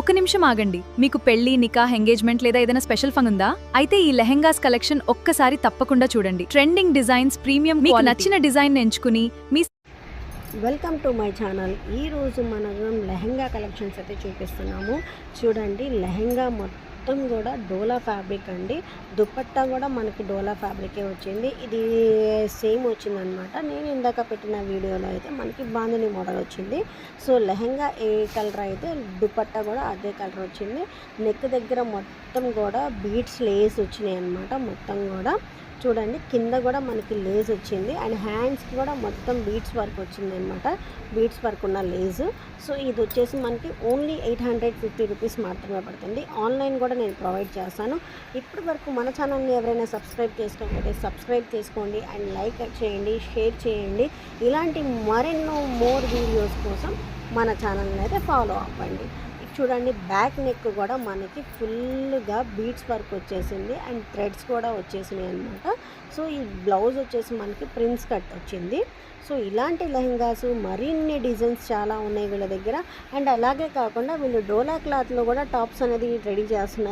ఒక నిమిషం ఆగండి. మీకు పెళ్లి, నికాహ్, ఎంగేజ్మెంట్ లేదా ఏదైనా స్పెషల్ ఫంగ్ ఉందా? అయితే ఈ లెహెంగాస్ కలెక్షన్ ఒక్కసారి తప్పకుండా చూడండి. ట్రెండింగ్ డిజైన్స్, ప్రీమియం, మీకు నచ్చిన డిజైన్ ఎంచుకుని me welcome to my channel. ఈరోజు మనం లెహెంగా కలెక్షన్స్ అయితే చూపిస్తున్నాము. చూడండి, లెహెంగా మొత్తం కూడా డోలా ఫ్యాబ్రిక్ అండి. దుపట్టా కూడా మనకి డోలా ఫ్యాబ్రికే వచ్చింది. ఇది సేమ్ వచ్చిందనమాట. నేను ఇందాక పెట్టిన వీడియోలో అయితే మనకి బాందిని మోడల్ వచ్చింది. సో లెహెంగా ఏ కలర్ అయితే దుపట్టా కూడా అదే కలర్ వచ్చింది. నెక్ దగ్గర మొత్తం కూడా బీడ్స్ లేస్ వచ్చినాయి అనమాట. మొత్తం కూడా చూడండి, కింద కూడా మనకి లేస్ వచ్చింది అండ్ హ్యాండ్స్కి కూడా మొత్తం బీడ్స్ వర్క్ వచ్చింది అనమాట. బీడ్స్ వర్క్ ఉన్న లేస్. సో ఇది వచ్చేసి మనకి ఓన్లీ 850 రూపీస్ మాత్రమే పడుతుంది. ఆన్లైన్ కూడా నేను ప్రొవైడ్ చేస్తాను. ఇప్పటి వరకు మన ఛానల్ని ఎవరైనా సబ్స్క్రైబ్ చేసుకోకపోతే సబ్స్క్రైబ్ చేసుకోండి అండ్ లైక్ చేయండి, షేర్ చేయండి. ఇలాంటి మరెన్నో మోర్ వీడియోస్ కోసం మన ఛానల్ని అయితే ఫాలో అవ్వండి. చూడండి, బ్యాక్ నెక్ కూడా మనకి ఫుల్గా బీడ్స్ వర్క్ వచ్చేసింది అండ్ థ్రెడ్స్ కూడా వచ్చేసినాయి అనమాట. సో ఈ బ్లౌజ్ వచ్చేసి మనకి ప్రిన్స్ కట్ వచ్చింది. సో ఇలాంటి లెహెంగాస్ మరిన్ని డిజైన్స్ చాలా ఉన్నాయి వీళ్ళ దగ్గర. అండ్ అలాగే కాకుండా వీళ్ళు డోలా క్లాత్లో కూడా టాప్స్ అనేది రెడీ చేస్తున్నారు.